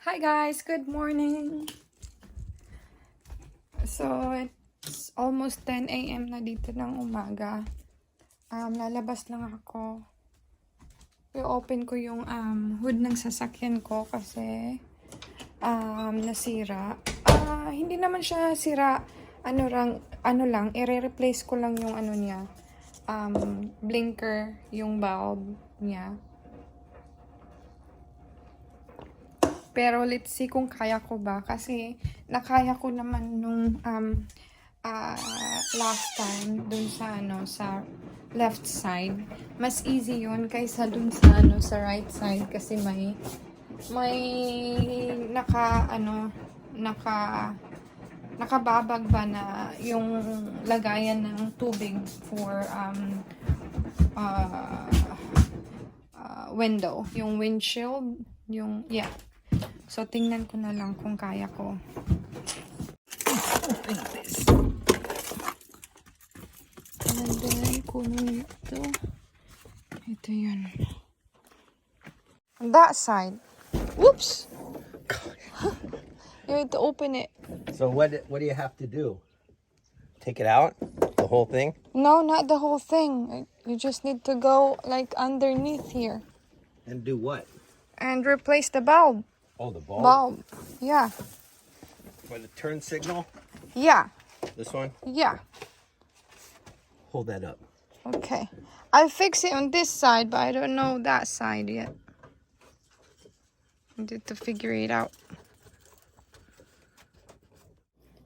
Hi guys, good morning. So it's almost 10 a.m. na dito ng umaga. Lalabas lang ako. I-open ko yung hood ng sasakyan ko kasi nasira. Hindi naman siya sira. Ano lang, i-replace ko lang yung ano niya. Blinker, yung bulb niya. Pero let's see kung kaya ko ba. Kasi nakaya ko naman nung last time dun sa sa left side. Mas easy yun kaysa dun sa sa right side kasi may nakababag ba na yung lagayan ng tubig for window, yung windshield, yung So, tingnan ko na lang kung kaya ko. Open this. And then, kunin ito. Ito yun. On that side. Whoops! You need to open it. So what do you have to do? Take it out? The whole thing? No, not the whole thing. You just need to go like underneath here. And do what? And replace the bulb. Oh, the bulb? Bulb. Yeah. For the turn signal? Yeah. This one? Yeah. Hold that up. Okay. I'll fix it on this side, but I don't know that side yet. I need to figure it out.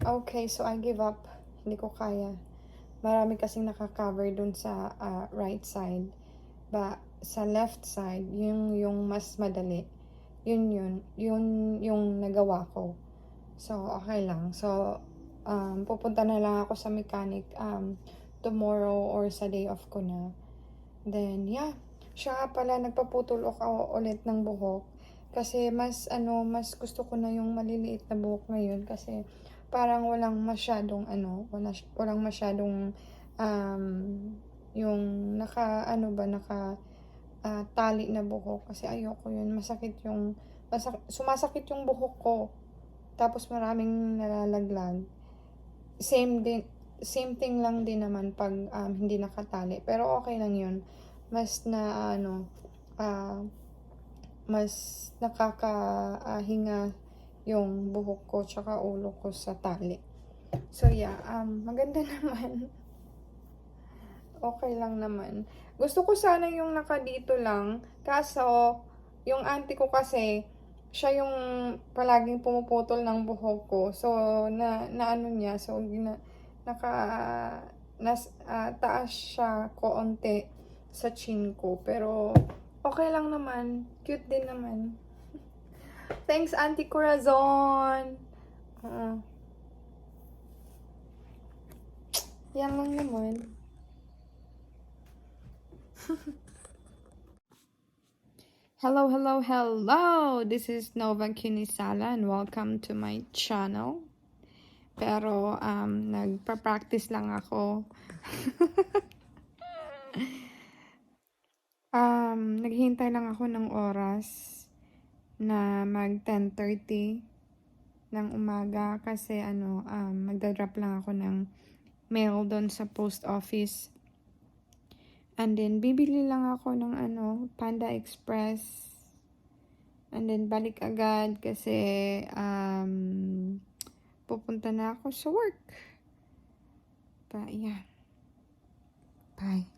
Okay, so I give up. Hindi ko kaya. Marami kasing nakaka-cover dun sa right side. But sa left side, yung mas madali. Yun yung nagawa ko. So, okay lang. So, pupunta na lang ako sa mechanic tomorrow or sa day off ko na. Then, yeah. Siya pala, nagpaputol ako ulit ng buhok. Kasi mas gusto ko na yung maliliit na buhok ngayon. Kasi parang walang masyadong yung tali na buhok kasi ayoko yun, sumasakit yung buhok ko, tapos maraming nalalaglag. Same thing lang din naman pag hindi nakatali, pero okay lang yun. Mas nakakahinga yung buhok ko tsaka ulo ko sa tali. So yeah, maganda naman. Okay lang naman. Gusto ko sana yung nakadito lang. Kaso, yung auntie ko kasi, siya yung palaging pumuputol ng buhok ko. So, ano niya. So, taas siya koonti sa chin ko. Pero, okay lang naman. Cute din naman. Thanks, Auntie Corazon! Yan lang naman. Hello! This is Nova Kinisala and welcome to my channel. Pero, nagpa-practice lang ako. Naghihintay lang ako ng oras na mag 10:30 ng umaga kasi magdadrop lang ako ng mail doon sa post office. And then, bibili lang ako ng Panda Express. And then, balik agad kasi pupunta na ako sa work. But, yeah. Bye.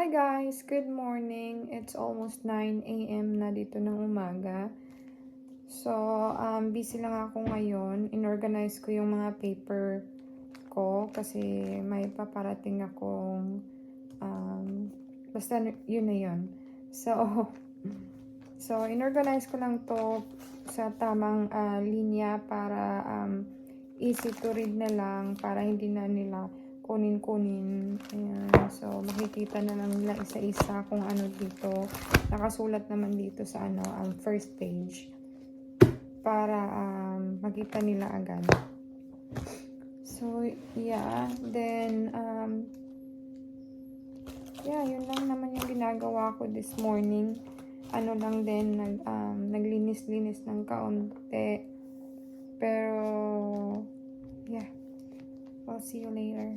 Hi guys! Good morning! It's almost 9 a.m. na dito ng umaga. So, busy lang ako ngayon. Inorganize ko yung mga paper ko kasi may paparating akong basta yun na yun. So, inorganize ko lang to sa tamang linya para easy to read na lang para hindi na nila kunin-kunin. Ayan. So, makikita na lang nila isa-isa kung ano dito. Nakasulat naman dito sa first page. Para makita nila agad. So, yeah. Then, yeah, yun lang naman yung ginagawa ko this morning. Ano lang din, naglinis-linis ng kaunti. Pero, yeah. I'll see you later.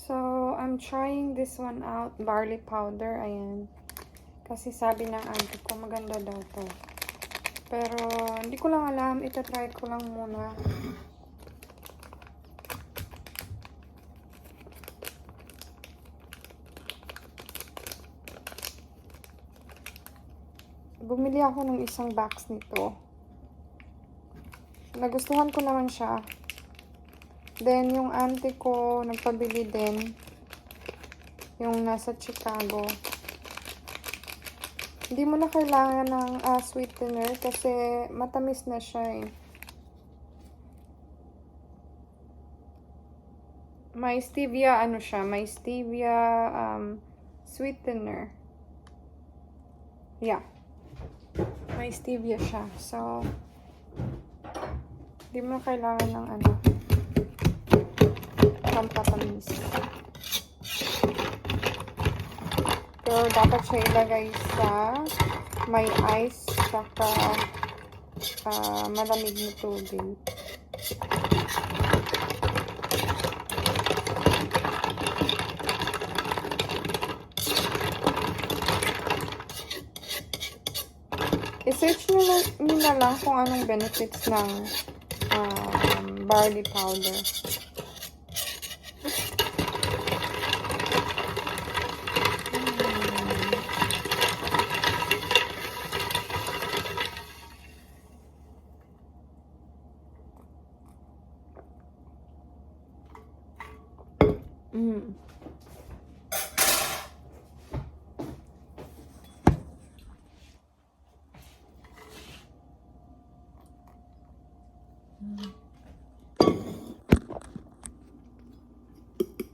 So, I'm trying this one out, barley powder, ayan. Kasi sabi ng auntie ko, maganda daw to. Pero, hindi ko lang alam. Itatry ko lang muna. Bumili ako ng isang box nito. Nagustuhan ko naman siya. Then, yung auntie ko, nagpabili din. Yung nasa Chicago. Hindi mo na kailangan ng sweetener kasi matamis na siya eh. May stevia, ano siya, may stevia sweetener. Yeah. May stevia siya. So, hindi mo na kailangan ng ano, pampatamis. Pero dapat siya ilagay sa may ice saka malamig na tubig. I-search nyo na lang kung anong benefits ng barley powder.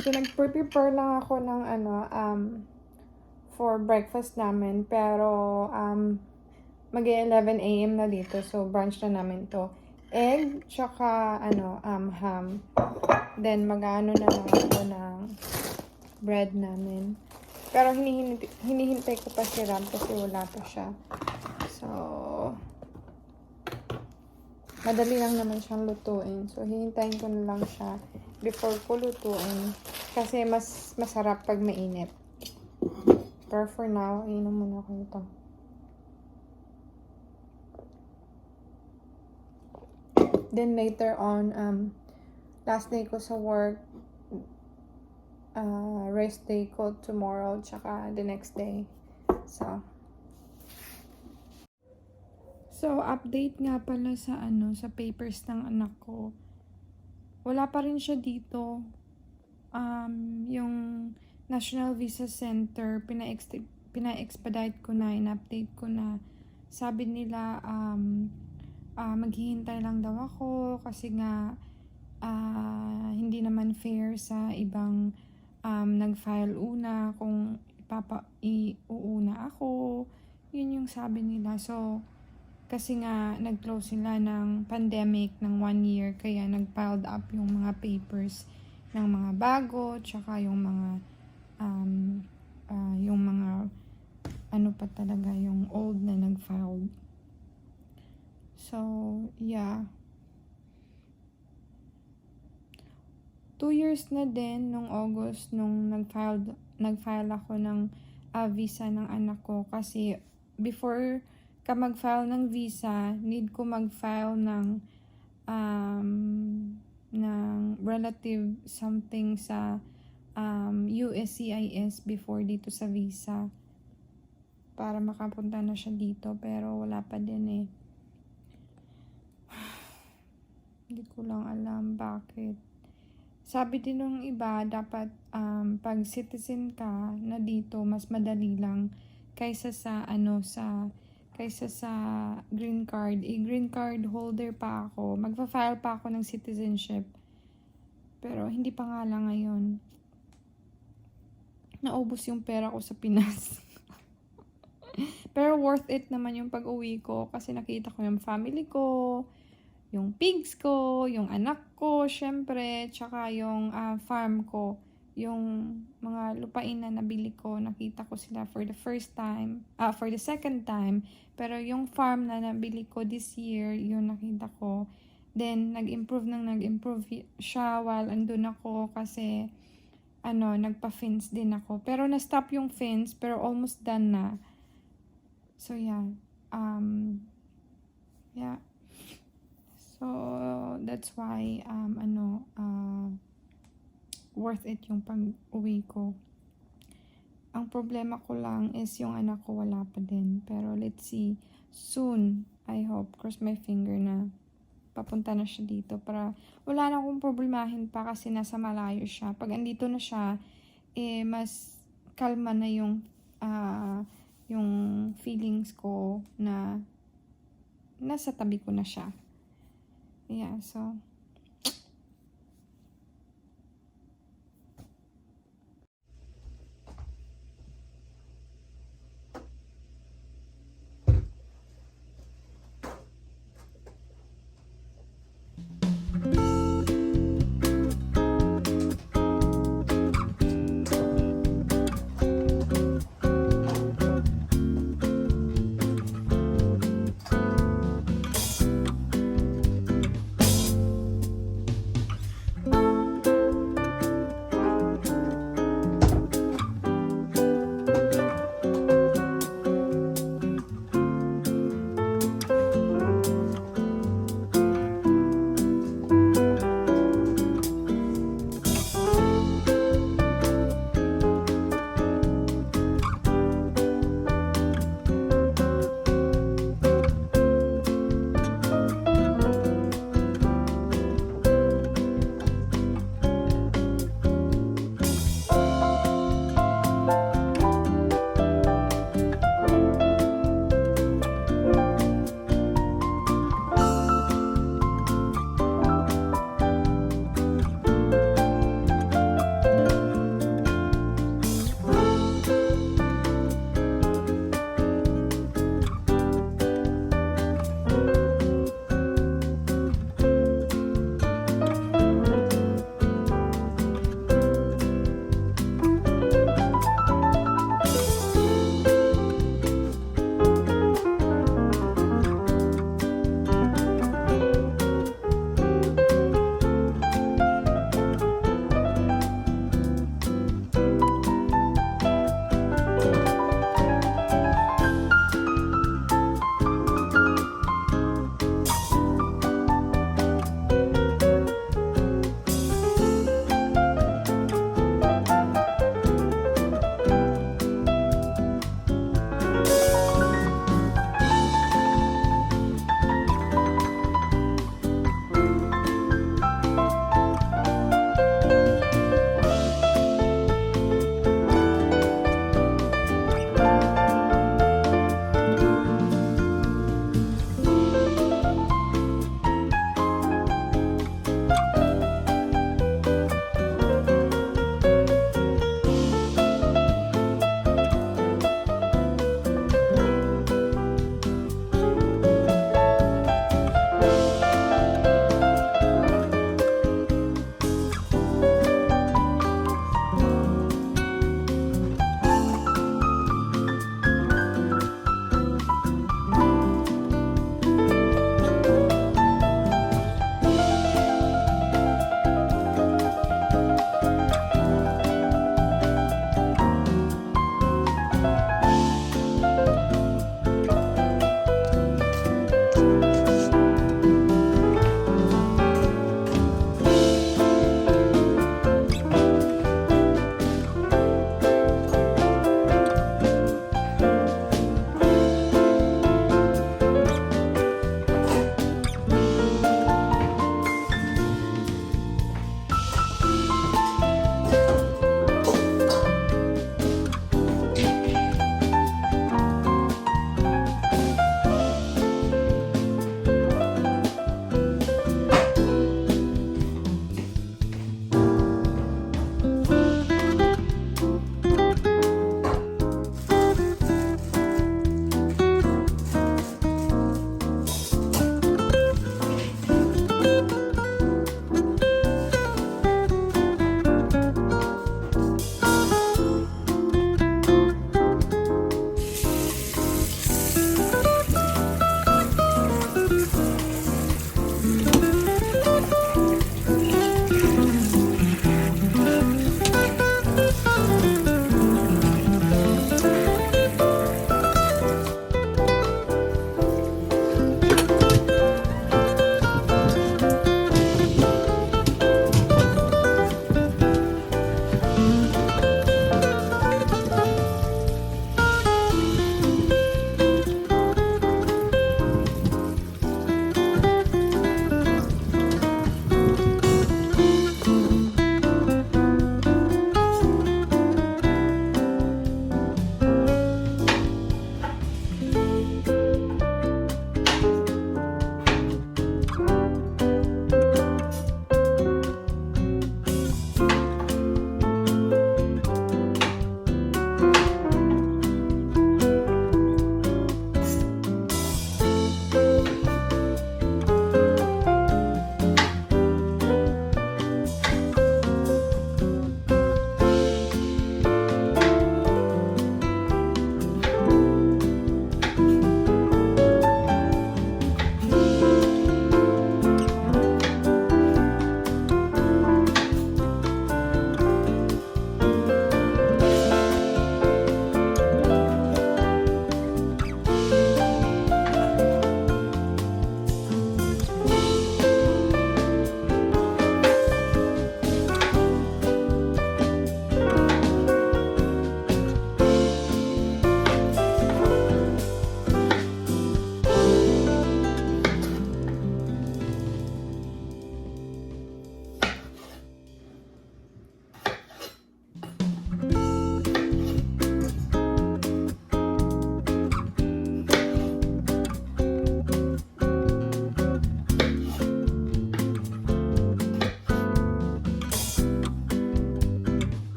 So, nag-prepare lang ako ng for breakfast namin. Pero, mag-11 a.m. na dito. So, brunch na namin to. Egg, tsaka, ham. Then, mag-ano na lang ako ng bread namin. Pero, hinihintay ko pa si Ram kasi wala pa siya. So, madali lang naman siyang lutuin. So, hihintayin ko na lang siya before ko lutuin. Kasi mas masarap pag mainit. Pero for now, inom muna ko ito. Then later on, last day ko sa work, rest day ko tomorrow, tsaka the next day. So, update nga pala sa sa papers ng anak ko. Wala pa rin siya dito. Yung National Visa Center, pina-expedite ko na, in-update ko na. Sabi nila, maghihintay lang daw ako kasi nga hindi naman fair sa ibang nag-file una kung iuuna ako. Yun yung sabi nila. So, kasi nga nag-close sila ng pandemic ng 1 year kaya nag-piled up yung mga papers ng mga bago tsaka yung mga pa talaga yung old na nag-filed. So, yeah. 2 years na din nung August nung nag-file ako ng visa ng anak ko kasi before ka mag-file ng visa, need ko mag-file ng relative something sa USCIS before dito sa visa para makapunta na siya dito pero wala pa din eh. Hindi ko lang alam bakit. Sabi din ng iba, dapat pag citizen ka na dito, mas madali lang kaysa sa green card. Green card holder pa ako. Magfa-file pa ako ng citizenship. Pero hindi pa nga lang ngayon. Naubos yung pera ko sa Pinas. Pero worth it naman yung pag-uwi ko kasi nakita ko yung family ko, yung pigs ko, yung anak ko, syempre, tsaka yung farm ko. Yung mga lupain na nabili ko, nakita ko sila for the second time. Pero yung farm na nabili ko this year, yun nakita ko. Then, nag-improve siya while andun ako kasi, nagpa-fence din ako. Pero na-stop yung fence, pero almost done na. So, yeah. Yeah. So, that's why, worth it yung pag-uwi ko. Ang problema ko lang is yung anak ko wala pa din. Pero let's see. Soon, I hope, cross my finger na papunta na siya dito. Para wala na akong problemahin pa kasi nasa malayo siya. Pag andito na siya, mas kalma na yung feelings ko na nasa tabi ko na siya. Yeah, so